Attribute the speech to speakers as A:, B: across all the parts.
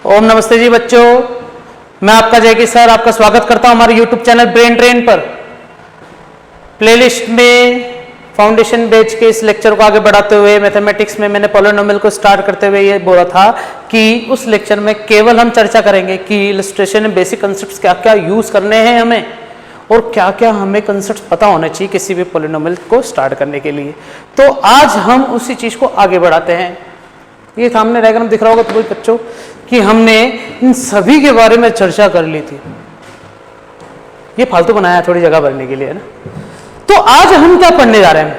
A: ओम नमस्ते जी बच्चों, मैं आपका जयकी सर आपका स्वागत करता हूं हमारे यूट्यूब चैनल ब्रेन ट्रेन पर। प्लेलिस्ट में फाउंडेशन बैच के इस लेक्चर को आगे बढ़ाते हुए मैथमेटिक्स में मैंने पॉलिनोमियल को स्टार्ट करते हुए ये बोला था कि उस लेक्चर में केवल हम चर्चा करेंगे कि इलस्ट्रेशन में बेसिक कंसेप्ट्स क्या क्या यूज करने हैं हमें और क्या क्या हमें कंसेप्ट्स पता होने चाहिए किसी भी पॉलिनोमियल को स्टार्ट करने के लिए। तो आज हम उसी चीज को आगे बढ़ाते हैं। ये सामने डायग्राम दिख रहा होगा तो बच्चों कि हमने इन सभी के बारे में चर्चा कर ली थी। ये फालतू बनाया थोड़ी जगह भरने के लिए, है ना। तो आज हम क्या पढ़ने जा रहे हैं?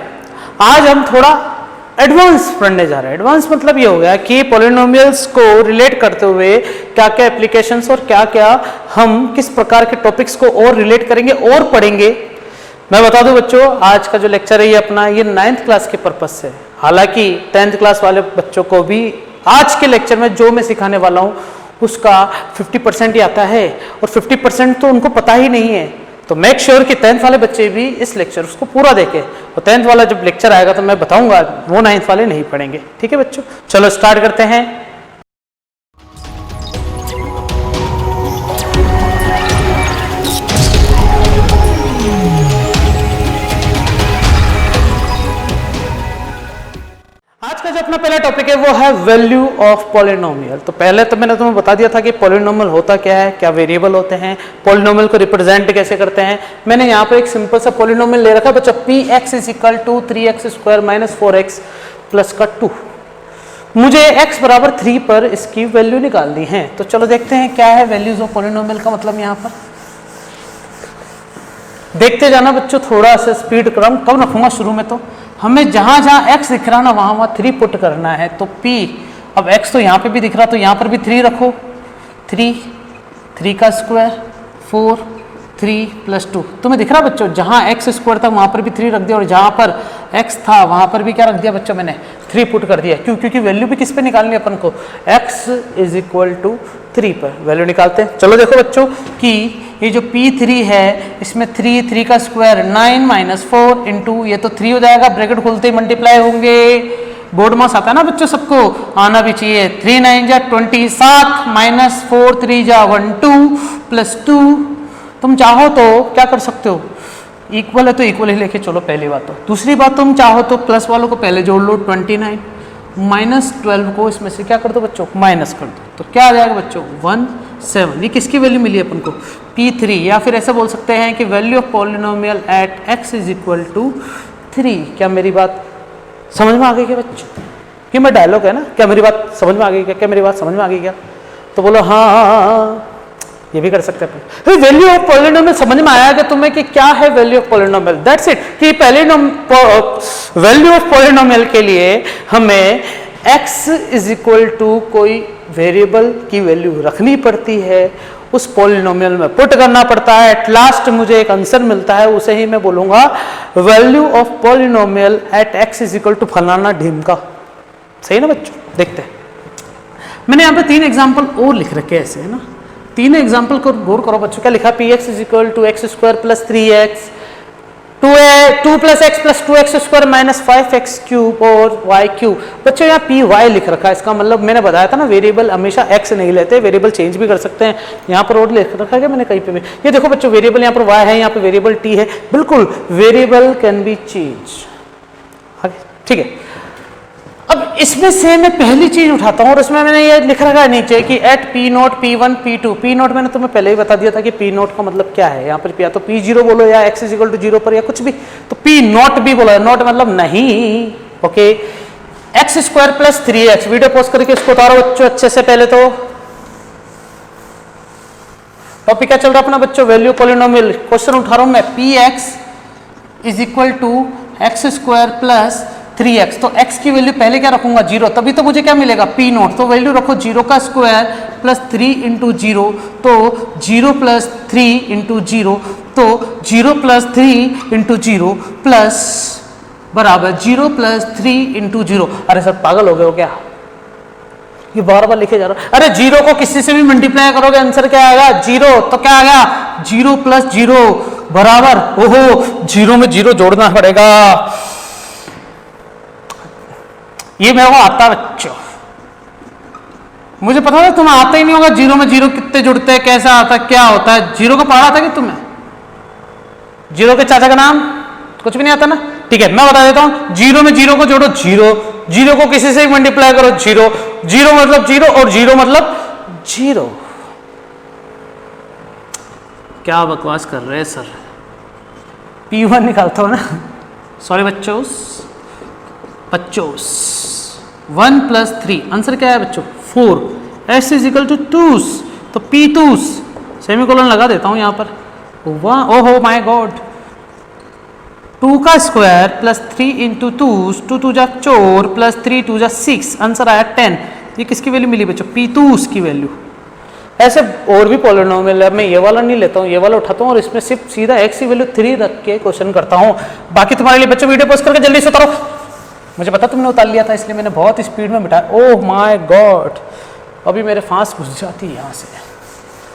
A: आज हम थोड़ा एडवांस पढ़ने जा रहे हैं। एडवांस मतलब ये हो गया कि पॉलिनोमियल्स को रिलेट करते हुए क्या क्या एप्लीकेशंस और क्या क्या हम किस प्रकार के टॉपिक्स को और रिलेट करेंगे और पढ़ेंगे। मैं बता दूं बच्चों, आज का जो लेक्चर है ये अपना ये 9th क्लास के पर्पज से, हालांकि 10th क्लास वाले बच्चों को भी आज के लेक्चर में जो मैं सिखाने वाला हूं उसका 50% ही आता है और 50% तो उनको पता ही नहीं है। तो मेक श्योर कि 10th वाले बच्चे भी इस लेक्चर उसको पूरा देखें और 10th वाला जब लेक्चर आएगा तो मैं बताऊंगा वो 9th वाले नहीं पढ़ेंगे। ठीक है बच्चों, चलो स्टार्ट करते हैं। आज का जो अपना पहला टॉपिक है वो है वैल्यू ऑफ पॉलिनोमियल। तो पहले तो मैंने तुम्हें बता दिया था कि पॉलिनोमियल होता क्या है, क्या वेरिएबल होते हैं, पॉलिनोमियल को रिप्रेजेंट कैसे करते हैं। मैंने यहाँ पर एक सिंपल सा पॉलिनोमियल ले रखा बच्चा, px is equal to 3x² minus 4x plus का 2। मुझे x बराबर 3 पर इसकी वैल्यू निकालनी है। तो चलो देखते हैं क्या है वैल्यूज ऑफ पॉलिनोमियल का मतलब। यहाँ पर देखते जाना बच्चों, थोड़ा सा स्पीड कम रखूंगा शुरू में। तो हमें जहां जहां x दिख रहा ना वहां 3 पुट करना है। तो p, अब x तो यहाँ पे भी दिख रहा तो यहाँ पर भी 3 रखो, 3 का स्क्वायर 4 3 प्लस 2। तुम्हें दिख रहा बच्चों जहां x स्क्वायर था वहां पर भी 3 रख दिया और जहां पर x था वहां पर भी क्या रख दिया बच्चों, मैंने 3 पुट कर दिया। क्यों? क्योंकि वैल्यू भी किस पे निकालनी है अपन को, x इज इक्वल टू 3 पर वैल्यू निकालते हैं। चलो देखो बच्चों कि ये जो P3 है इसमें 3 का स्क्वायर 9 माइनस 4 इंटू ये तो 3 हो जाएगा, ब्रैकेट खोलते ही मल्टीप्लाई होंगे। बोर्ड मास आता है ना बच्चों, सबको आना भी चाहिए। 3 9 जा 27 माइनस 4 3 जा 1 2 प्लस 2। तुम चाहो तो क्या कर सकते हो, इक्वल है तो इक्वल ही लेके चलो, पहली बात। तो दूसरी बात, तुम चाहो तो प्लस वालों को पहले जोड़ लो, 29 माइनस 12 को इसमें से क्या कर दो बच्चों, माइनस कर दो। तो क्या आ जाएगा बच्चों 17। ये किसकी वैल्यू मिली अपन को, P3। या फिर ऐसा बोल सकते हैं कि value of polynomial at x is equal to 3। क्या मेरी बात समझ में आ गई क्या बच्चों? कि मैं डायलॉग है ना, क्या मेरी बात समझ में आ गई क्या? क्या मेरी बात समझ में आ गई क्या? तो बोलो हाँ, ये भी कर सकते हैं। वैल्यू ऑफ पॉलिनोमियल समझ में आया कि तुम्हें कि क्या है value of polynomial, that's it. कि पहले वैल्यू ऑफ पॉलिनोमियल के लिए हमें x इज इक्वल टू कोई वेरिएबल की वैल्यू रखनी पड़ती है, उस पॉलिनोमियल में पुट करना पड़ता है, एट लास्ट मुझे एक आंसर मिलता है, उसे ही मैं बोलूंगा value of polynomial at x is equal to फलाना ढीम का। सही ना बच्चों? देखते हैं, मैंने यहाँ पे 3 एग्जाम्पल और लिख रखे ऐसे, है ना। 3 एग्जाम्पल को गौर करो बच्चों। क्या लिखा, px is equal to x square plus 3x, 2 plus x plus 2x square minus 5x cube और y क्यूब। बच्चों यहाँ पी वाई लिख रखा है, इसका मतलब मैंने बताया था ना वेरिएबल हमेशा x नहीं लेते, वेरिएबल चेंज भी कर सकते हैं। यहाँ पर और लिख रखा है मैंने कहीं पे भी, ये देखो बच्चों वेरिएबल यहाँ पर y है, यहाँ पर वेरिएबल t है। बिल्कुल वेरिएबल कैन बी चेंज, ठीक है। अब इसमें से मैं पहली चीज उठाता हूं और इसमें मैंने ये लिख रखा है नीचे कि eight P0 P1 P2। P0 मैंने तुम्हें पहले ही बता दिया था कि P0 का मतलब क्या है। यहाँ पर या तो P0 बोलो या x इज इक्वल टू 0 पर या कुछ भी, तो P0 भी बोलो, नॉट मतलब नहीं, okay. x square plus 3x, video pause करके इसको उतारो बच्चों अच्छे से। पहले तो टॉपिक क्या चल रहा अपना बच्चों, वैल्यू पॉलिनोमियल। क्वेश्चन उठा रहा हूं मैं, px is equal to x square plus 3x। तो x की वैल्यू पहले क्या रखूंगा, 0, तभी तो मुझे क्या मिलेगा P0। तो वैल्यू रखो 0 का स्क्वायर प्लस 3 इंटू 0, तो 0 प्लस 3 इंटू 0, तो 0 प्लस 3 इंटू 0 प्लस बराबर 0 प्लस 3 इंटू 0। अरे सर पागल हो गए हो क्या, ये बार बार लिखे जा रहा है। अरे 0 को किसी से भी मल्टीप्लाई करोगे आंसर क्या आएगा, 0। तो क्या आ गया 0 प्लस 0 बराबर, ओहो 0 में 0 जोड़ना पड़ेगा, ये मेरे को आता बच्चों। मुझे पता था तुम्हें आता ही नहीं होगा जीरो में जीरो कितने जुड़ते हैं, कैसा आता है, क्या होता है, जीरो को पढ़ा था कि तुम्हें? जीरो के चाचा का नाम कुछ भी नहीं आता ना? ठीक है, मैं बता देता हूं, जीरो में जीरो को जोड़ो जीरो, जीरो को किसी से मल्टीप्लाई करो जीरो, जीरो मतलब जीरो और जीरो मतलब जीरो। क्या बकवास कर रहे हैं सर? P1 निकालता हूं ना, सॉरी बच्चों, 1 + 3 आंसर क्या है बच्चों? 4। S = 2, तो P2 सेमीकोलन लगा देता हूं यहां पर। ओहो माय गॉड, 2 का स्क्वायर प्लस 3 × 2, 2 2 जा 4 प्लस 3 2 जा 6, आंसर आया 10। ये किसकी वैल्यू मिली बच्चों? P2 की वैल्यू। ऐसे और भी पॉलिनोमियल है, मैं ये वाला नहीं लेता हूँ, ये वाला उठाता हूँ और इसमें सिर्फ सीधा x की वैल्यू 3 रख के क्वेश्चन करता हूँ। बाकी तुम्हारे लिए बच्चों वीडियो पोस्ट करके जल्दी से उतारो। मुझे पता तुमने उतार लिया था इसलिए मैंने बहुत स्पीड में बिठाया। ओह माय गॉड, अभी मेरे फांस घुस जाती है यहाँ से।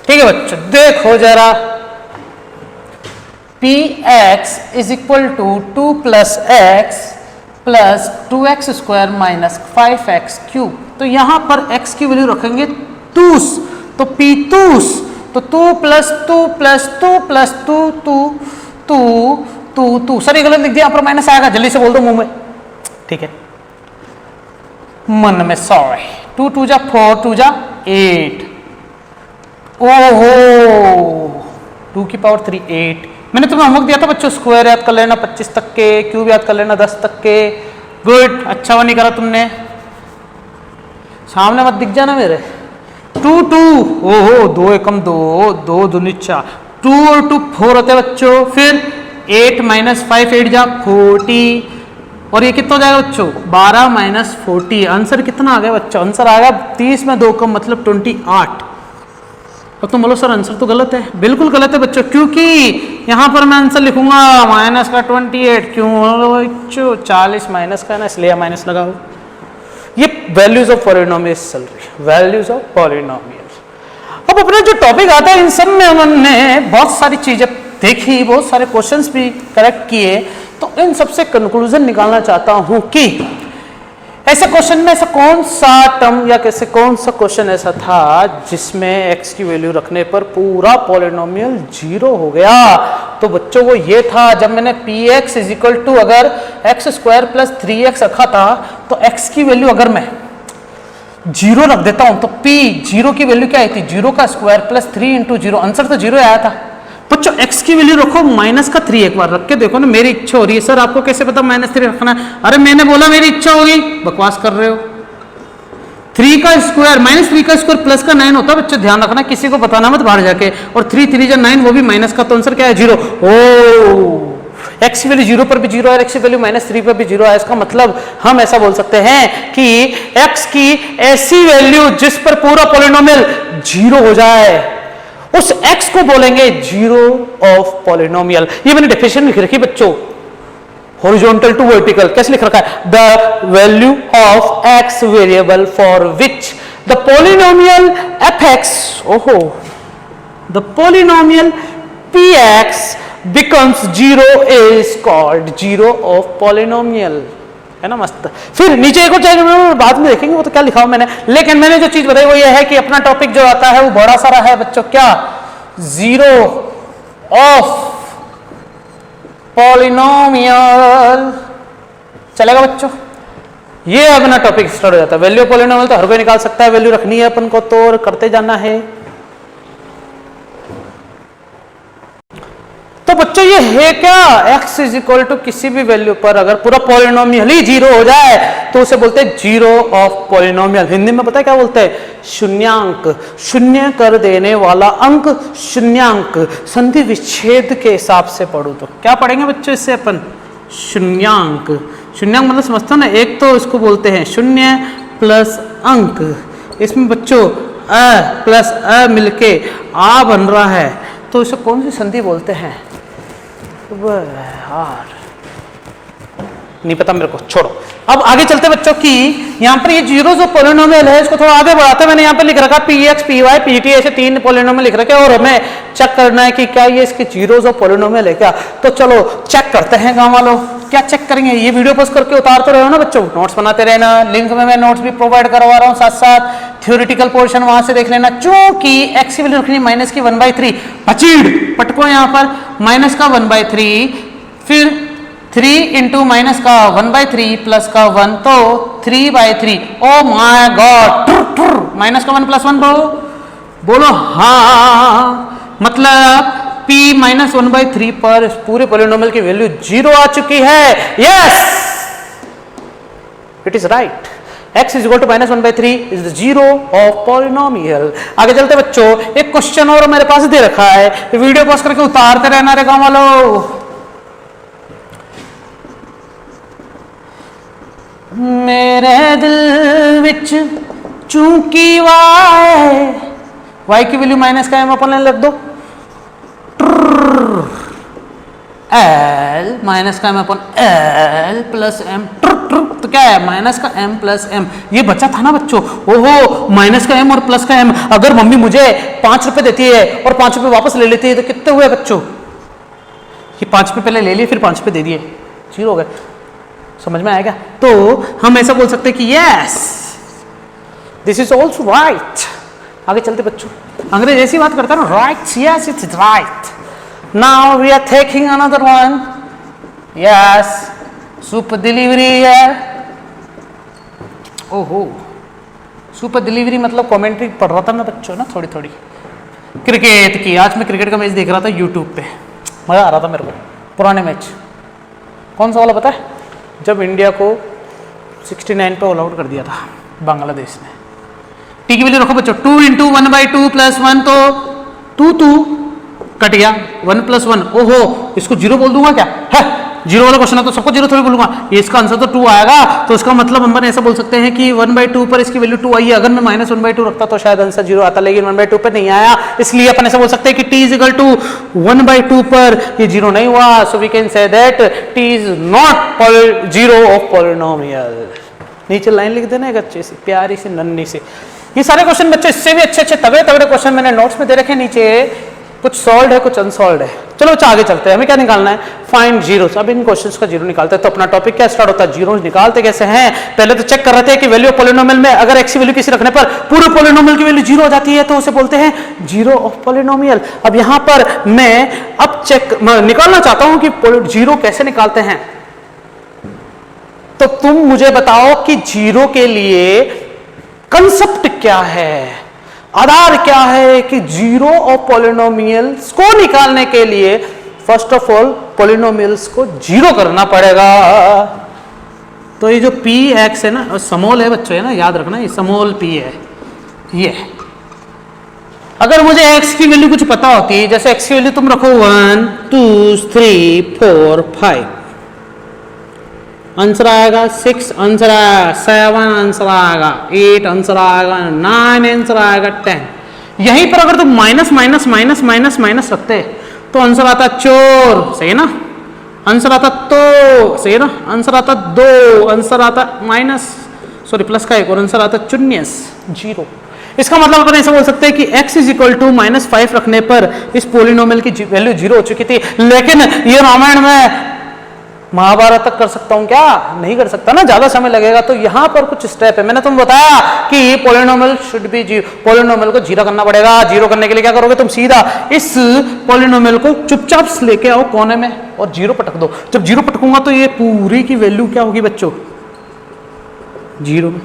A: ठीक है बच्चों, देखो जरा, Px = 2 + x + 2x² - 5x³। तो यहाँ पर x की वैल्यू रखेंगे 2, तो P2, तो 2 + 2 + 2 + 2 2 सर ये गलत लिख दिया, यहाँ पर माइनस आएगा, जल्दी से बोल दो मुंह में। ठीक है, मन में सॉरी। 2 2 जा 4, 2 जा 8। ओहो, 2 की पावर 3 8। मैंने तुम्हें होमवर्क दिया था बच्चों, स्क्वायर याद कर लेना 25 तक के, क्यूब याद कर लेना 10 तक के। गुड, अच्छा वो नहीं करा तुमने, सामने मत दिख जाना मेरे। 2 2, ओहो 2 एकम 2, 2 दूनी 4, 2 और 2 4 होते हैं बच्चों। फिर 8 - 5 8 जा 40, और ये कितना हो जाएगा बच्चों? 12 - 40। आंसर कितना आ गया बच्चों? आंसर आ गया 30 में 2 कम मतलब 28। अब तुम बोलो सर आंसर तो गलत है। बिल्कुल गलत है बच्चों, क्योंकि यहां पर मैं आंसर लिखूंगा -28। क्यों बच्चों? 40 माइनस का है ना, इसलिए माइनस लगाओ। ये वैल्यूज ऑफ पॉलिनोमियल्स चल रही है, वैल्यूज ऑफ पॉलिनोमियल्स। अब अपना जो टॉपिक आता है, इन सब में उन्होंने बहुत सारी चीजें देखी, बहुत सारे क्वेश्चंस भी करेक्ट किए, तो इन सबसे कंक्लूजन निकालना चाहता हूं कि ऐसे क्वेश्चन में ऐसा कौन सा टर्म या कैसे कौन सा क्वेश्चन ऐसा था जिसमें x की वैल्यू रखने पर पूरा पॉलिनोमियल 0 हो गया। तो बच्चों वो ये था, जब मैंने Px = अगर x² + 3x रखा था, तो x की वैल्यू अगर मैं 0 रख देता हूं तो P 0 की वैल्यू क्या आई थी? 0 का स्क्वायर प्लस 3 × 0, आंसर तो 0 आया था। बच्चों x की वैल्यू रखो -3, एक बार रख के देखो ना। मेरी इच्छा हो रही है, सर आपको कैसे पता -3 रखना है? अरे मैंने बोला मेरी इच्छा होगी, बकवास कर रहे हो। 3 का स्क्वायर -3 का स्क्वायर प्लस का 9 होता है बच्चों, ध्यान रखना, किसी को बताना मत बाहर जाके। और 3 3 जा 9, वो भी माइनस का, तो आंसर क्या है? 0। ओ, x की वैल्यू 0 पर भी 0 है, x की वैल्यू -3 पर भी 0 है। इसका मतलब हम ऐसा बोल सकते हैं कि x की ऐसी वैल्यू जिस पर पूरा पॉलिनोमियल 0 हो जाए, उस x को बोलेंगे 0 ऑफ पॉलिनोमियल। ये मैंने डेफिनेशन लिख रखी बच्चों, हॉरिजॉन्टल टू वर्टिकल। कैसे लिख रखा है? The value of x variable for which the polynomial fx, ओहो, the polynomial px becomes 0 is called 0 of polynomial, है ना? मस्त। फिर नीचे एक और चीज बाद में देखेंगे, वो तो क्या लिखा हुआ मैंने, लेकिन मैंने जो चीज बताई वो ये है कि अपना टॉपिक जो आता है वो बड़ा सारा है बच्चों। क्या? 0 ऑफ पॉलिनोमियल। चलेगा बच्चों? ये अपना टॉपिक स्टार्ट हो जाता है। वैल्यू पॉलिनोमियल तो हर कोई निकाल सकता है, वैल्यू रखनी है अपन को तो करते जाना है। तो बच्चों ये है क्या? x = किसी भी वैल्यू पर अगर पूरा पॉलिनोमियल ही 0 हो जाए तो उसे बोलते हैं 0 ऑफ पॉलिनोमियल। हिंदी में पता है क्या बोलते हैं? शून्यांक, शून्य कर देने वाला अंक, शून्यांक। संधि विच्छेद के हिसाब से पढ़ो तो क्या पढ़ेंगे बच्चों इससे अपन? शून्यांक। शून्यांक मतलब समझते हो ना, एक तो इसको बोलते हैं शून्य प्लस अंक, इसमें बच्चों अ प्लस अ मिलके आ बन रहा है, तो इसे कौन सी संधि बोलते हैं? यार नहीं पता मेरे को, छोड़ो। अब आगे चलते बच्चों की, यहाँ पर ये 0 जो पॉलिनोमियल है इसको थोड़ा आगे बढ़ाते हैं। मैंने यहाँ पर लिख रखा Px, Py, Pt, ऐसे 3 पॉलिनोमियल लिख रखे, और हमें चेक करना है कि क्या ये इसके 0 जो पॉलिनोमियल है क्या। तो चलो चेक करते हैं गाँव वालों। क्या चेक करेंगे, ये वीडियो पोस्ट करके उतारते रहो ना बच्चों, नोट्स बनाते रहना, लिंक में मैं नोट्स भी प्रोवाइड करवा रहा हूँ, साथ साथ थ्योरेटिकल पोर्शन वहां से देख लेना। चूंकि एक्स की वैल्यू रखनी माइनस की 1/3, पटको यहाँ पर माइनस का 1/3, फिर 3 इंटू माइनस का 1/3 प्लस का 1, तो 3/3। ओ माय गॉड, माइनस का 1 प्लस 1 बोलो हाँ, मतलब p माइनस 1/3 पर पूरे पॉलिनोमियल की वैल्यू 0 आ चुकी है। Yes, it is right, x is equal to minus 1/3 is the zero of polynomial. आगे चलते बच्चों, एक क्वेश्चन और मेरे पास दे रखा है, वीडियो पॉज करके उतारते रहना रे गांव वालों। मेरे दिल विच चूंकि y की वैल्यू माइनस का m अपन लिख दो, L माइनस का m अपन L प्लस m, तो क्या है माइनस का m प्लस m, ये बचा था ना बच्चों। ओहो, माइनस का m और प्लस का m, अगर मम्मी मुझे 5 रुपए देती है और 5 रुपए वापस ले लेती है तो कितने हुए बच्चों? ये 5 रुपए पहले ले लिए फिर 5 रुपए दे दिए, 0 हो गए। समझ में आएगा? तो हम ऐसा बोल सकते हैं कि yes, this is also right. आगे चलते बच्चों, अंग्रेज ऐसी बात करता है ना, right, yes it's right. Now we are taking another one, yes, super delivery है। ओहो, सुपर डिलीवरी मतलब कमेंट्री पढ़ रहा था ना बच्चों ना, थोड़ी थोड़ी क्रिकेट की। आज मैं क्रिकेट का मैच देख रहा था यूट्यूब पे, मजा आ रहा था मेरे को। पुराने मैच कौन सा वाला पता है? जब इंडिया को 69 पे ऑल आउट कर दिया था बांग्लादेश ने। टी की वैल्यू रखो बच्चों, 2 इंटू 1/2 प्लस 1, तो 2 कट गया, 1 प्लस 1। ओहो, इसको 0 बोल दूंगा क्या? है 0 वाला क्वेश्चन है तो सबको 0 थोड़ी बोलूंगा, ये इसका आंसर तो 2 आएगा। तो इसका मतलब हम ऐसा बोल सकते हैं कि 1/2 पर इसकी वैल्यू 2 आई है। अगर मैं माइनस 1/2 रखता तो शायद आंसर 0 आता, लेकिन 1/2 पर नहीं आया, इसलिए अपन ऐसा बोल सकते हैं कि t इज इक्वल टू 1/2 पर ये 0 नहीं हुआ। So we can say that t is not 0 of polynomial. नीचे लाइन लिख देना एक अच्छे से प्यारी से नन्ही से। ये सारे क्वेश्चन बच्चे इससे भी अच्छे अच्छे तगड़े तगड़े क्वेश्चन मैंने नोट्स में दे रखे नीचे, कुछ सॉल्व है कुछ अनसॉल्व है। चलो बच्चा आगे चलते हैं, हमें क्या निकालना है? Find zeros. अब इन क्वेश्चंस का जीरो निकालते हैं। तो अपना टॉपिक क्या स्टार्ट होता है? जीरोस निकालते कैसे हैं? पहले तो चेक कर रहे थे कि वैल्यू ऑफ पॉलिनोमियल में अगर एक्स की वैल्यू किसी रखने पर पूरे पॉलिनोमियल की वैल्यू 0 हो जाती है तो उसे बोलते हैं जीरो ऑफ पॉलिनोमियल। अब यहां पर मैं अब चेक निकालना चाहता हूं कि जीरो कैसे निकालते हैं। तो तुम मुझे बताओ कि जीरो के लिए कंसेप्ट क्या है, आधार क्या है कि जीरो ऑफ पॉलिनोमियल्स को निकालने के लिए फर्स्ट ऑफ ऑल पॉलिनोमियल्स को जीरो करना पड़ेगा। तो ये जो पी एक्स है ना, स्मॉल है बच्चों, है ना, याद रखना ये स्मॉल पी है। ये अगर मुझे x की वैल्यू कुछ पता होती है, जैसे x की वैल्यू तुम रखो 1 2 3 4 5, आंसर आएगा 6, आंसर आएगा 7, आंसर आएगा 8, आंसर आएगा 9, आंसर आएगा 10। यहीं पर अगर तुम minus minus minus minus minus रखते तो आंसर आता चोर, सही है ना, आंसर आता तो, सही है ना, आंसर आता 2, आंसर आता माइनस सॉरी प्लस का 1 और आंसर आता 0। इसका मतलब अपन ऐसा बोल सकते हैं कि x इज इक्वल टू -5 रखने पर इस पोलिनोमियल की वैल्यू 0 हो चुकी थी। लेकिन ये रामायण में महाभारत तक कर सकता हूं क्या? नहीं कर सकता ना, ज्यादा समय लगेगा। तो यहां पर कुछ स्टेप है, मैंने तुम बताया कि polynomial should be zero, polynomial को जीरो करना पड़ेगा। जीरो करने के लिए क्या करोगे तुम? सीधा इस पॉलिनोमियल को चुपचाप लेके आओ कोने में और जीरो पटक दो। जब जीरो पटकूंगा तो ये पूरी की वैल्यू क्या होगी बच्चों? जीरो में।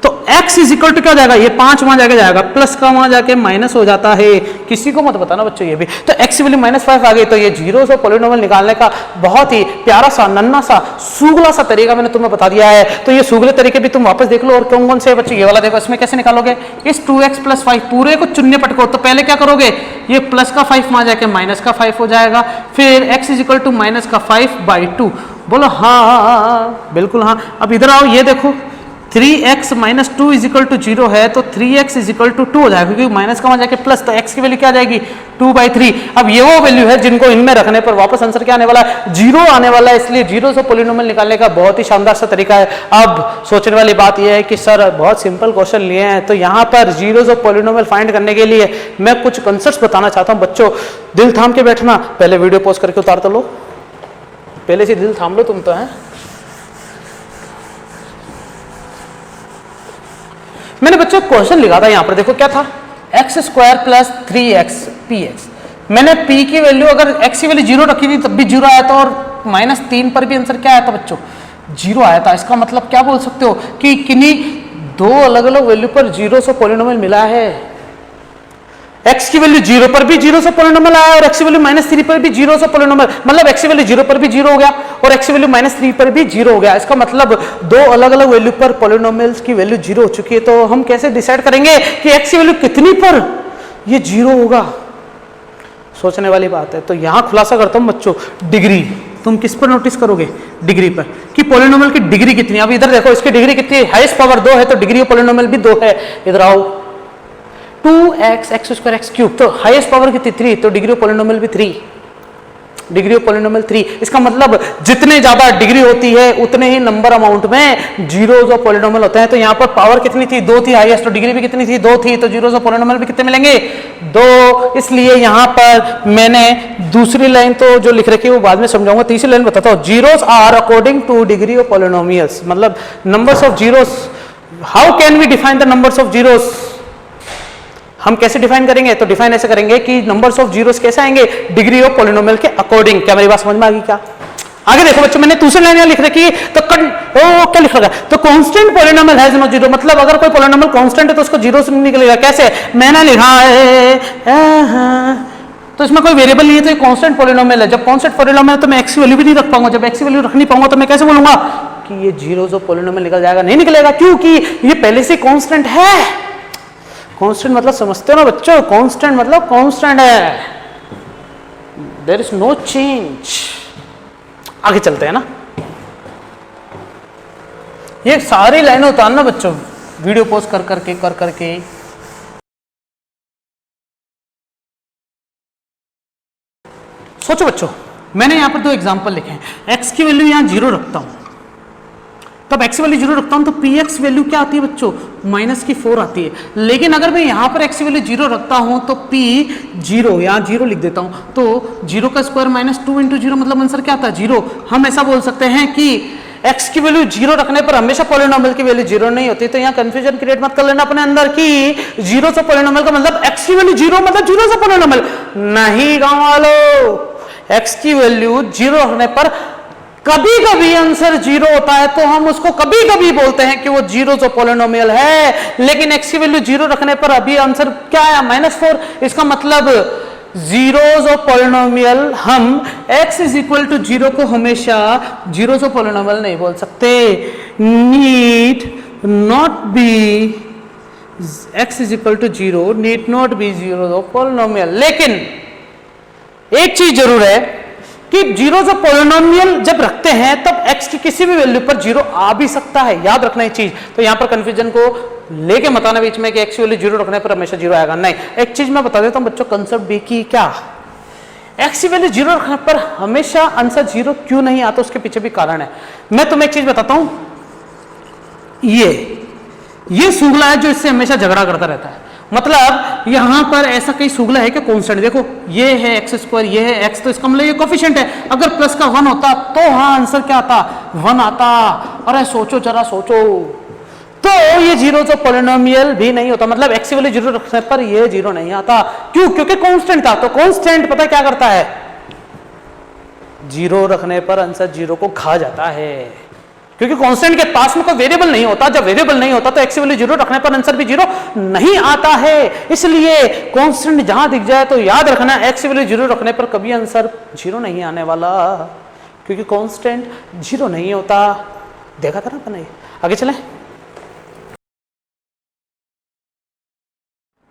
A: तो x इज इक्वल टू क्या हो जाएगा? ये 5 वहां जाके जाएगा, प्लस का वहां जाके माइनस हो जाता है। किसी को मत बताना बच्चों ये भी। तो x की वैल्यू -5 आ गई। तो ये जीरो से पॉलिनोमियल निकालने का बहुत ही प्यारा सा नन्ना सा सूगला सा तरीका मैंने तुम्हें बता दिया है। तो ये सूगले तरीके भी तुम वापस देख लो। और कौन कौन से बच्चे? ये वाला देखो, इसमें कैसे निकालोगे? इस 2x + 5 पूरे को चुन्ने पटको। तो पहले क्या करोगे? ये प्लस का 5 वहां जाके माइनस का 5 हो जाएगा। फिर x इज इक्वल टू -5/2। बोलो हाँ, बिल्कुल हाँ। अब इधर आओ, ये देखो 3x - 2 = 0 है तो 3x = 2 हो जाएगा, क्योंकि माइनस का वहां जाके प्लस, तो x की वैल्यू क्या आ जाएगी? 2/3। अब ये वो वैल्यू है जिनको इनमें रखने पर वापस आंसर क्या आने वाला है? 0 आने वाला है। इसलिए जीरो से पॉलिनोमियल निकालने का बहुत ही शानदार सा तरीका है। अब सोचने वाली बात यह है कि सर बहुत सिंपल क्वेश्चन लिए हैं, तो यहाँ पर जीरो से पॉलिनोमियल फाइंड करने के लिए मैं कुछ कंसेप्ट बताना चाहता हूँ। बच्चों दिल थाम के बैठना, पहले वीडियो पॉज करके उतार तो लो। पहले से दिल थाम लो तुम तो हैं। मैंने बच्चों क्वेश्चन लिखा था यहाँ पर, देखो क्या था, x square plus 3x P x. मैंने p की वैल्यू, अगर x की वैल्यू 0 रखी थी तब भी 0 आया था, और -3 पर भी आंसर क्या आया था बच्चों, 0 आया था। इसका मतलब क्या बोल सकते हो कि किन्हीं दो अलग अलग वैल्यू पर 0 से पॉलिनोमियल मिला है। x की वैल्यू 0 पर भी 0 से पॉलिनोमियल आया, और x की वैल्यू -3 पर भी 0 से पॉलिनोमियल, मतलब x की वैल्यू 0 पर भी 0 हो गया और x की वैल्यू -3 पर भी 0 हो गया। इसका मतलब दो अलग अलग वैल्यू पर पॉलिनोमियल्स की वैल्यू 0 हो चुकी है। तो हम कैसे डिसाइड करेंगे कि x की वैल्यू कितनी पर ये 0 होगा, सोचने वाली बात है। तो यहां खुलासा करता हूं बच्चों, डिग्री तुम किस पर नोटिस करोगे, डिग्री पर, कि पॉलिनोमियल की डिग्री कितनी है। अब इधर देखो, इसकी डिग्री कितनी है, हाईएस्ट पावर 2 है तो डिग्री ऑफ पॉलिनोमियल भी 2 है। इधर आओ, 2x x square x cube, तो हाईएस्ट पावर कितनी 3, तो डिग्री ऑफ पॉलिनोमियल भी 3, डिग्री ऑफ पॉलिनोमियल 3। इसका मतलब जितने ज्यादा डिग्री होती है उतने ही नंबर अमाउंट में जीरोस ऑफ पॉलिनोमियल होते हैं। तो यहाँ पर पावर कितनी थी, 2 थी हाईएस्ट, तो डिग्री भी कितनी थी, 2 थी, तो जीरोस ऑफ पॉलिनोमियल भी कितने मिलेंगे, 2। इसलिए यहाँ पर मैंने दूसरी लाइन तो जो लिख रखी है वो बाद में समझाऊंगा, तीसरी लाइन बताता हूँ। Zeros are according to degree of polynomials, मतलब numbers of zeros. How can we define the numbers of zeros, हम कैसे डिफाइन करेंगे, तो डिफाइन ऐसे करेंगे कि नंबर्स ऑफ जीरोस कैसे आएंगे, डिग्री ऑफ पॉलिनोमियल के अकॉर्डिंग। क्या मेरी बात समझ में आ गई क्या? आगे देखो बच्चों, मैंने दूसरी लाइन लिख रखी है, तो क्या लिख रखा है, तो constant polynomial has no zero, मतलब अगर कोई पॉलिनोमियल कांस्टेंट है तो उसको जीरो से निकलेगा। कैसे, मैंने लिखा है तो इसमें कोई वेरिएबल नहीं है, तो ये कांस्टेंट पॉलिनोमियल है। जब कांस्टेंट पॉलिनोमियल है तो मैं एक्स की वैल्यू भी नहीं रख पाऊंगा, जब एक्स की वैल्यू रख नहीं पाऊंगा तो मैं कैसे बोलूंगा कि ये जीरोस ऑफ पॉलिनोमियल निकल जाएगा, नहीं निकलेगा, क्योंकि ये पहले से कांस्टेंट है। कांस्टेंट मतलब समझते हो ना बच्चों, कांस्टेंट मतलब कांस्टेंट है, देयर इज नो चेंज। आगे चलते हैं ना, ये सारी लाइनें उतारना बच्चों, वीडियो पॉज कर करके। सोचो बच्चों, मैंने यहां पर दो एग्जांपल लिखे हैं, x की वैल्यू यहां 0 रखता हूं, तब x की वैल्यू 0 रखता हूं तो px वैल्यू क्या आती है बच्चों, -4 आती है। लेकिन अगर मैं यहां पर x की वैल्यू 0 रखता हूं तो p 0, यहां 0 लिख देता हूं, तो 0 का स्क्वायर -2 × 0 मतलब आंसर क्या आता है, 0। हम ऐसा बोल सकते हैं कि x की वैल्यू 0 रखने पर हमेशा पॉलिनोमियल की वैल्यू 0 नहीं होती। तो यहाँ कंफ्यूजन क्रिएट मत कर लेना अपने अंदर कि 0 से पॉलिनोमियल का मतलब x की वैल्यू 0 मतलब 0 से पॉलिनोमियल नहीं। गांव वालों, x की वैल्यू 0 रखने पर कभी कभी आंसर 0 होता है, तो हम उसको कभी कभी बोलते हैं कि वो 0 जो पॉलिनोमियल है। लेकिन x की वैल्यू 0 रखने पर अभी आंसर क्या आया, -4। इसका मतलब जीरोस ऑफ पॉलिनोमियल हम x = 0 को हमेशा जीरोस ऑफ पॉलिनोमियल नहीं बोल सकते। Need not be x = 0, need not be zeros of polynomial. लेकिन एक चीज जरूर है कि जीरोस ऑफ पॉलिनोमियल जब रखते हैं तब x की किसी भी वैल्यू पर 0 आ भी सकता है, याद रखना ये चीज। तो यहां पर कंफ्यूजन को लेके मत आना बीच में कि x की वैल्यू 0 रखने पर हमेशा 0 आएगा, नहीं। एक चीज मैं बता देता हूं बच्चों, कंसेप्ट बी की, क्या x की वैल्यू 0 रखने पर हमेशा आंसर 0 क्यों नहीं आता, उसके पीछे भी कारण है। मैं तुम्हें एक चीज बताता हूं, ये सुगला है जो इससे हमेशा झगड़ा करता रहता है। मतलब यहां पर ऐसा कई सुगला है कि कांस्टेंट, देखो ये है x², ये है x, तो इसका मतलब ये कोफिशिएंट है। अगर प्लस का 1 होता तो हाँ आंसर क्या आता, 1 आता। अरे सोचो जरा सोचो, तो ये जीरो तो पॉलिनोमियल भी नहीं होता, मतलब x की वैल्यू 0 रखने पर ये 0 नहीं आता। क्यों, क्योंकि कांस्टेंट था। तो कांस्टेंट पता क्या करता है, 0 रखने पर आंसर 0 को खा जाता है, क्योंकि कांस्टेंट के पास में कोई वेरिएबल नहीं होता। जब वेरिएबल नहीं होता तो x की वैल्यू 0 रखने पर आंसर भी 0 नहीं आता है। इसलिए कांस्टेंट जहां दिख जाए तो याद रखना x की वैल्यू 0 रखने पर कभी आंसर 0 नहीं आने वाला, क्योंकि कांस्टेंट 0 नहीं होता। देखा था ना अपने। आगे चलें,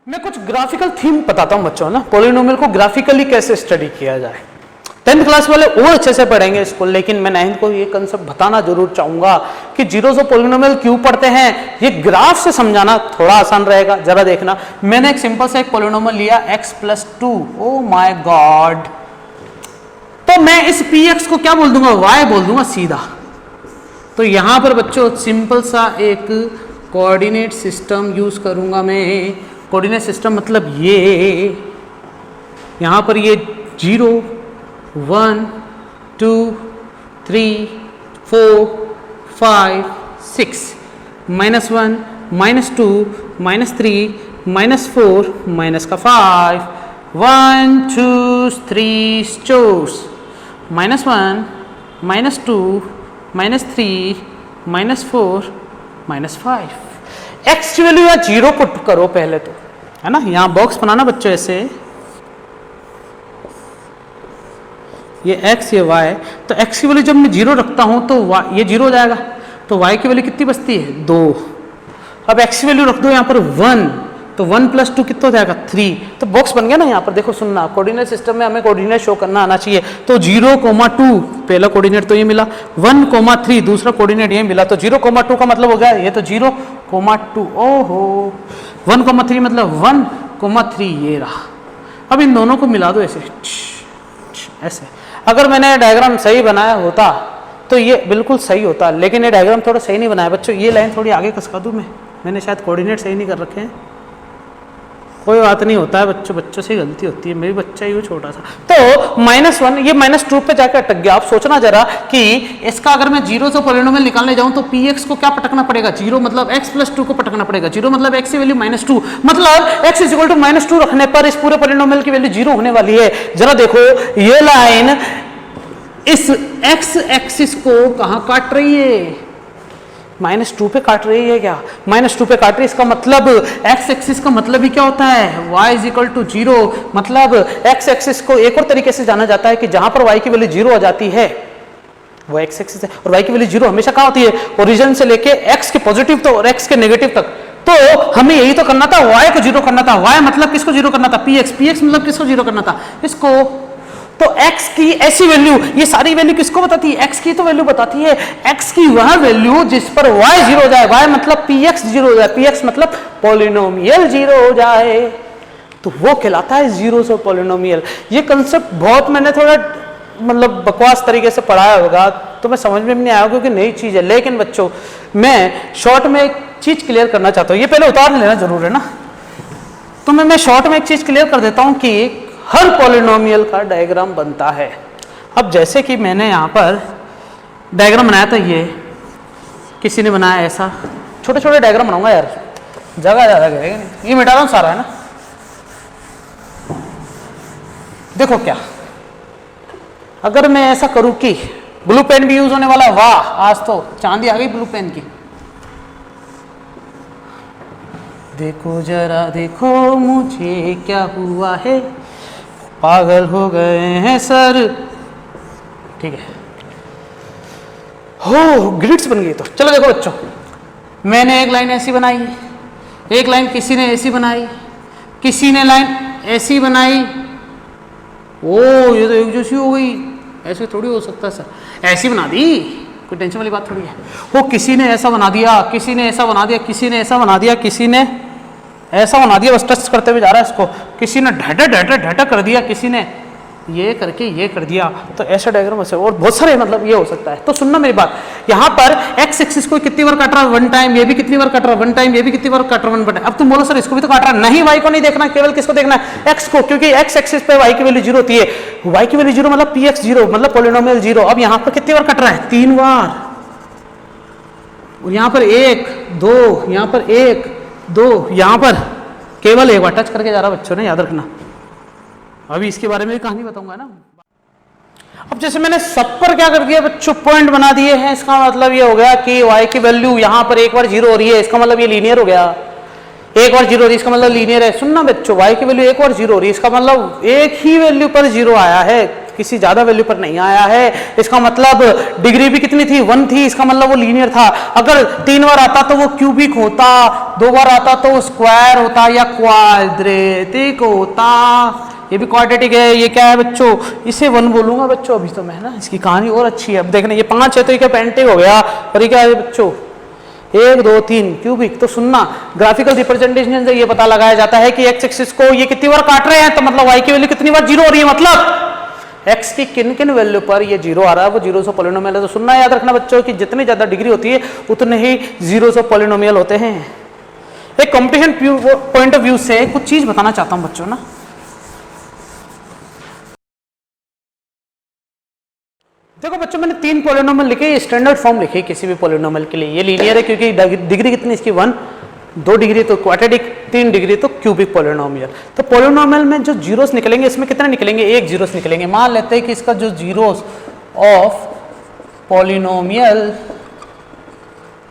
A: मैं कुछ ग्राफिकल थीम बताता हूं बच्चों ना, पॉलिनोमियल को ग्राफिकली कैसे स्टडी किया जाए। 10th क्लास वाले और अच्छे से पढ़ेंगे इसको, लेकिन मैं 9th को ये कंसेप्ट बताना जरूर चाहूंगा कि जीरोस ऑफ पॉलिनोमियल क्यों पढ़ते हैं, ये ग्राफ से समझाना थोड़ा आसान रहेगा। जरा देखना, मैंने एक सिंपल सा एक पॉलिनोमियल लिया x+2। ओ माय गॉड, तो मैं इस px को क्या बोल दूंगा, y बोल दूंगा सीधा। तो यहां पर बच्चों सिंपल सा एक कोऑर्डिनेट सिस्टम यूज करूंगा मैं। कोऑर्डिनेट सिस्टम मतलब ये, यहां पर ये 0 1 2 3, 4, 5, 6, -1, -2, -3, -4, माइनस का 5, 1, 2, 3 स्टोर्स, -1, -2, -3, -4, -5। एक्स की वैल्यू या 0 पुट करो पहले तो, है ना। यहाँ बॉक्स बनाना बच्चों ऐसे, ये x ये y, तो x की वैल्यू जब मैं 0 रखता हूं तो ये 0 हो जाएगा, तो y की वैल्यू कितनी बचती है 2। अब x की वैल्यू रख दो यहाँ पर 1, तो 1 + 2 कितना हो जाएगा 3। तो बॉक्स बन गया ना। यहाँ पर देखो सुनना, कोऑर्डिनेट सिस्टम में हमें कोऑर्डिनेट शो करना आना चाहिए। तो 0,2 पहला कोऑर्डिनेट तो ये मिला, 1,3 दूसरा कोऑर्डिनेट ये मिला, तो 0,2 का मतलब हो गया ये तो 0,2। ओहो 1,3 मतलब 1,3 ये रहा। अब इन दोनों को मिला दो ऐसे ऐसे। अगर मैंने डायग्राम सही बनाया होता तो ये बिल्कुल सही होता, लेकिन ये डायग्राम थोड़ा सही नहीं बनाया बच्चों। ये लाइन थोड़ी आगे खसका दूं मैंने शायद कोऑर्डिनेट सही नहीं कर रखे हैं। कोई बात नहीं, होता है बच्चों, बच्चों से गलती होती है। मेरी बच्चा ही वो छोटा सा। तो -1 ये -2 पे जाकर अटक गया। आप सोचना जरा कि इसका अगर मैं 0 से पॉलिनोमियल निकालने जाऊं तो px को क्या पटकना पड़ेगा, 0 मतलब x + 2 को पटकना पड़ेगा। 0 मतलब x की वैल्यू -2, मतलब x = -2 रखने पर इस पूरे पॉलिनोमियल की वैल्यू 0 होने वाली है। जरा देखो ये लाइन इस x एक्सिस को कहां काट रही है, -2 पे काट रही है। क्या -2 पे काट रही है, इसका मतलब x एक्सिस का मतलब ही क्या होता है, y = 0। मतलब x एक्सिस को एक और तरीके से जाना जाता है कि जहां पर y की वैल्यू 0 हो जाती है वो x एक्सिस है, और y की वैल्यू 0 हमेशा कहां होती है, ओरिजिन से लेके x के पॉजिटिव तो और x के नेगेटिव तक। तो हमें यही तो करना था, y को 0 करना था। y मतलब किसको 0 करना था, px मतलब किसको 0 करना था, इसको। तो x की ऐसी वैल्यू, ये सारी वैल्यू किसको बताती है, x की तो वैल्यू बताती है। x की वह वैल्यू जिस पर y 0 हो जाए, y मतलब px 0 हो जाए, px मतलब पॉलिनोमियल 0 हो जाए, तो वो कहलाता है 0 से पॉलिनोमियल। ये कंसेप्ट बहुत मैंने थोड़ा मतलब बकवास तरीके से पढ़ाया होगा, तो मैं समझ में भी नहीं आया क्योंकि नई चीज है। लेकिन बच्चों मैं शॉर्ट में एक चीज क्लियर करना चाहता हूँ, ये पहले उतार लेना जरूर है ना। तो मैं शॉर्ट में एक चीज क्लियर कर देता हूँ कि हर पॉलिनोमियल का डायग्राम बनता है। अब जैसे कि मैंने यहाँ पर डायग्राम बनाया था, ये किसी ने बनाया ऐसा, छोटे छोटे डायग्राम बनाऊंगा यार, जगह ज़्यादा करेगा नहीं, ये मिटा रहा हूँ सारा, है ना। देखो क्या, अगर मैं ऐसा करूँ कि ब्लू पेन भी यूज होने वाला, वाह आज तो चांदी आ गई ब्लू पेन की। देखो जरा देखो मुझे क्या हुआ है, पागल हो गए हैं सर, ठीक है। हो ग्रिड्स बन गई। तो चलो देखो बच्चों, मैंने एक लाइन ऐसी बनाई, एक लाइन किसी ने ऐसी बनाई, किसी ने लाइन ऐसी बनाई। ओ ये तो एक जैसी हो गई, ऐसे थोड़ी हो सकता सर, ऐसी बना दी, कोई टेंशन वाली बात थोड़ी है। वो किसी ने ऐसा बना दिया, किसी ने ऐसा बना दिया, किसी ने ऐसा बना दिया, किसी ने ऐसा बना दिया, बस टच करते हुए जा रहा है इसको, किसी ने ढटा ढटा ढटा कर दिया, किसी ने ये करके ये कर दिया। तो ऐसा डायग्राम ऐसे और बहुत सारे मतलब ये हो सकता है। तो सुनना मेरी बात, यहाँ पर x एक्सिस को कितनी बार काट रहा है, 1 टाइम, ये भी कितनी बार काट रहा है 1 टाइम, ये भी कितनी बार काट रहा है 1 टाइम। अब तुम बोलो सर इसको भी तो काट रहा है, नहीं y को नहीं देखना, केवल किसको देखना है, x को, क्योंकि x एक्सिस पे y की वैल्यू 0 होती है। y की वैल्यू 0 मतलब px 0 मतलब पॉलिनोमियल 0। अब यहाँ पर कितनी बार कट रहा है, 3 बार, और यहाँ पर 1 2, यहाँ पर 1 2, यहाँ पर केवल एक बार टच करके जा रहा बच्चों ने, याद रखना। अभी इसके बारे में कहानी बताऊंगा ना। अब जैसे मैंने सब पर क्या कर दिया बच्चों, पॉइंट बना दिए हैं, इसका मतलब ये हो गया कि y की वैल्यू यहाँ पर एक बार 0 हो रही है, इसका मतलब ये लीनियर हो गया। एक बार 0 हो रही है इसका मतलब लीनियर है। सुनना बच्चों, y की वैल्यू एक बार 0 हो रही है, इसका मतलब एक ही वैल्यू पर 0 आया है, किसी ज्यादा वैल्यू पर नहीं आया है। इसका मतलब डिग्री भी कितनी थी, 1 थी, इसका मतलब वो लीनियर था। अगर 3 बार आता तो वो क्यूबिक होता, 2 बार आता तो वो स्क्वायर होता या क्वाड्रेटिक होता। ये भी क्वाड्रेटिक है। ये क्या है बच्चों, इसे 1 बोलूंगा बच्चों अभी तो मैं, ना इसकी कहानी और अच्छी है। अब देखना ये 5 है तो ये क्या पेंटिक हो गया, और ये क्या है बच्चों 1 2 3 क्यूबिक। तो सुनना, ग्राफिकल रिप्रेजेंटेशन से ये पता लगाया जाता है कि x एक्सिस को ये कितनी बार काट रहे हैं, तो मतलब y की वैल्यू कितनी बार 0 हो रही है, मतलब x की किन किन वैल्यू पर ये 0 आ रहा है, वो 0 से पॉलिनोमियल है। तो सुनना, याद रखना बच्चों कि जितनी ज्यादा डिग्री होती है उतने ही 0 से पॉलिनोमियल होते हैं। एक कंपटीशन पॉइंट ऑफ व्यू से कुछ चीज बताना चाहता हूं बच्चों ना। देखो बच्चों मैंने 3 पॉलिनोमियल लिखे, ये स्टैंडर्ड फॉर्म लिखे किसी भी पॉलिनोमियल के लिए। ये लीनियर है क्योंकि डिग्री कितनी इसकी 1, 2 डिग्री तो क्वाड्रेटिक, 3 डिग्री तो क्यूबिक पॉलिनोमियल। तो पॉलिनोमियल में जो जीरोस निकलेंगे इसमें कितने निकलेंगे, 1 जीरोस निकलेंगे। मान लेते हैं कि इसका जो जीरोस ऑफ पॉलिनोमियल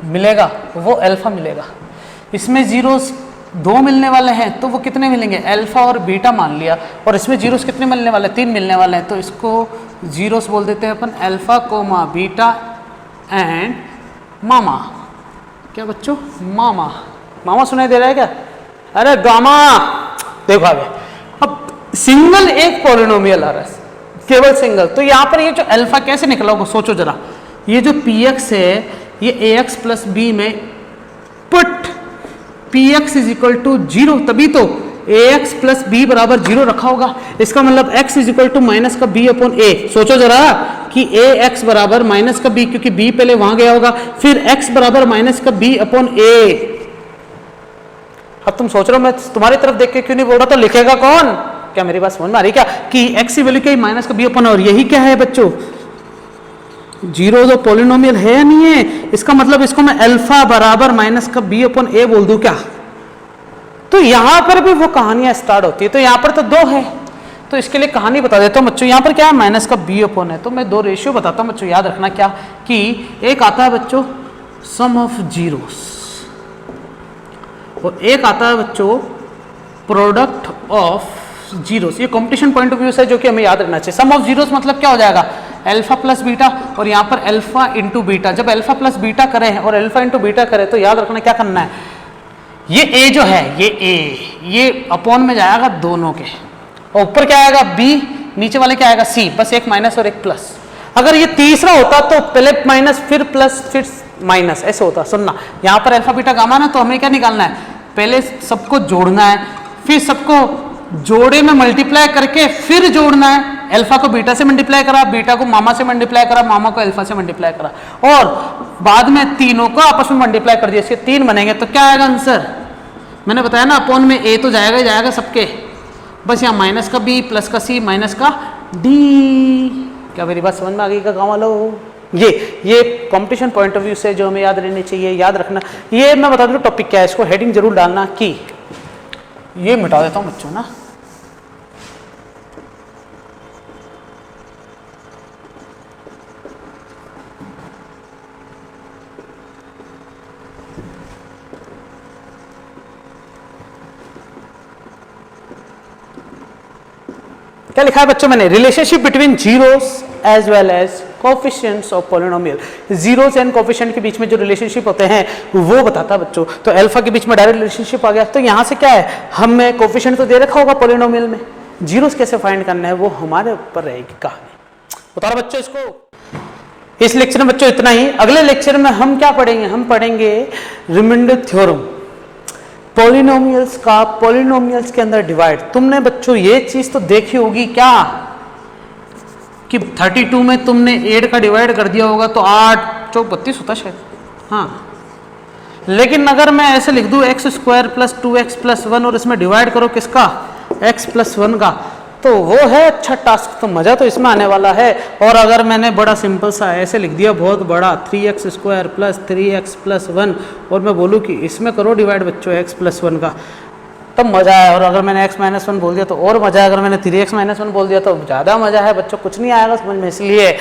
A: मिलेगा वो अल्फा मिलेगा। इसमें जीरोस 2 मिलने वाले हैं तो वो कितने मिलेंगे, अल्फा और बीटा मान लिया। और इसमें जीरोस कितने मिलने वाले हैं, 3 मिलने वाले हैं, तो इसको जीरोस बोल देते हैं अपन अल्फा कोमा बीटा एंड मामा। क्या बच्चों, मामा, मामा सुनाई दे रहा है क्या, अरे गामा। देखो आगे, अब सिंगल एक पॉलिनोमियल आ रहा है, केवल सिंगल। तो यहाँ पर ये जो अल्फा कैसे निकला होगा सोचो जरा। ये जो px है ये ax प्लस बी में put px is equal to 0, तभी तो ax प्लस बी बराबर 0 रखा होगा। इसका मतलब x is equal to minus का b अपॉन a। सोचो जरा कि ax बराबर माइनस का b, क्योंकि b पहले वहां गया होगा, फिर x बराबर माइनस का b अपॉन a। अब तुम सोच रहे हो मैं तुम्हारी तरफ देख के क्यों नहीं बोल रहा, तो लिखेगा कौन, क्या मेरी बात समझ में आ रही क्या, कि x की वैल्यू क्या है, माइनस का b अपॉन, और यही क्या है बच्चों, 0 जो पॉलिनोमियल है या नहीं है। इसका मतलब इसको मैं अल्फा बराबर माइनस का b अपॉन a बोल दूं क्या। तो यहां पर भी वो कहानियां स्टार्ट होती है। तो यहां पर तो 2 है, तो इसके लिए कहानी बता देता हूं बच्चों। यहां पर क्या है, माइनस का b अपॉन है, तो मैं 2 रेशियो बताता हूं बच्चों, याद रखना क्या, कि एक आता है बच्चों सम ऑफ जीरोस और एक आता है बच्चों प्रोडक्ट ऑफ जीरोस। ये कॉम्पिटिशन पॉइंट ऑफ व्यू से जो कि हमें याद रखना चाहिए। सम ऑफ जीरोस मतलब क्या हो जाएगा, अल्फा प्लस बीटा, और यहाँ पर अल्फा इंटू बीटा। जब अल्फा प्लस बीटा करें और अल्फा इंटू बीटा करें तो याद रखना क्या करना है, ये a जो है ये a, ये अपॉन में जाएगा दोनों के, और ऊपर क्या आएगा b, नीचे वाले क्या आएगा c, बस एक माइनस और एक प्लस। अगर ये तीसरा होता तो पहले माइनस फिर प्लस फिर माइनस, ऐसे होता। सुनना, यहाँ पर अल्फा बीटा गामा ना, तो हमें क्या निकालना है, पहले सबको जोड़ना है, फिर सबको जोड़े में मल्टीप्लाई करके फिर जोड़ना है। अल्फा को बीटा से मल्टीप्लाई करा, बीटा को मामा से मल्टीप्लाई करा, मामा को अल्फा से मल्टीप्लाई करा, और बाद में तीनों को आपस में मल्टीप्लाई कर दिया, इसके 3 बनेंगे। तो क्या आएगा आंसर, मैंने बताया ना अपॉन में a तो जाएगा ही जाएगा सबके, बस यहाँ माइनस का b प्लस का c माइनस का d। क्या मेरी बात समझ में आ गई का गाँव वालों। ये कंपटीशन पॉइंट ऑफ व्यू से जो हमें याद रहनी चाहिए, याद रखना। ये मैं बता दूं टॉपिक क्या है, इसको हेडिंग जरूर डालना, कि ये मिटा देता हूं बच्चों ना, क्या लिखा है बच्चों मैंने, relationship between zeros as well as coefficients of polynomial. Zeros and coefficient के बीच में जो रिलेशनशिप होते हैं वो बताता बच्चों। तो अल्फा के बीच में डायरेक्ट रिलेशनशिप आ गया। तो यहाँ से क्या है, हमें कोफिशिएंट तो दे रखा होगा पॉलिनोमियल में, जीरोस कैसे फाइंड करना है वो हमारे ऊपर रहेगी कहानी। बता रहा बच्चों इसको। इस लेक्चर में बच्चों इतना ही। अगले लेक्चर में हम क्या पढ़ेंगे, हम पढ़ेंगे रिमाइंडर थ्योरम, पॉलिनोमियल्स का पॉलिनोमियल्स के अंदर डिवाइड। तुमने बच्चों ये चीज तो देखी होगी क्या, कि 32 में तुमने 8 का डिवाइड कर दिया होगा तो 8 चौक 32 होता शायद, हाँ। लेकिन अगर मैं ऐसे लिख दूं x square plus 2x plus 1 और इसमें डिवाइड करो किसका, x प्लस 1 का, तो वो है अच्छा टास्क, तो मजा तो इसमें आने वाला है। और अगर मैंने बड़ा सिंपल सा ऐसे लिख दिया बहुत बड़ा 3x square plus 3x plus 1 और मैं बोलूँ कि इसमें करो डिवाइड बच्चों x प्लस 1 का, तब मजा है। और अगर मैंने x माइनस 1 बोल दिया तो और मजा है, अगर मैंने 3x माइनस 1 बोल दिया तो ज़्यादा मजा है बच्चों, कुछ नहीं आएगा समझ में। इसलिए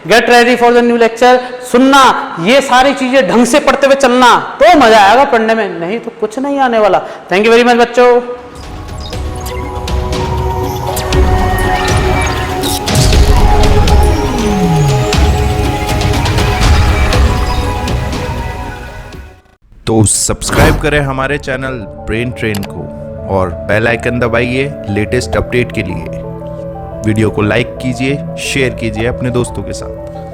A: get ready for the new lecture, सुनना, ये सारी चीज़ें ढंग से पढ़ते हुए चलना तो मजा आएगा पढ़ने में, नहीं तो कुछ नहीं आने वाला। थैंक यू वेरी मच बच्चों।
B: तो सब्सक्राइब करें हमारे चैनल ब्रेन ट्रेन को और बेल आइकन दबाइए लेटेस्ट अपडेट के लिए। वीडियो को लाइक कीजिए, शेयर कीजिए अपने दोस्तों के साथ।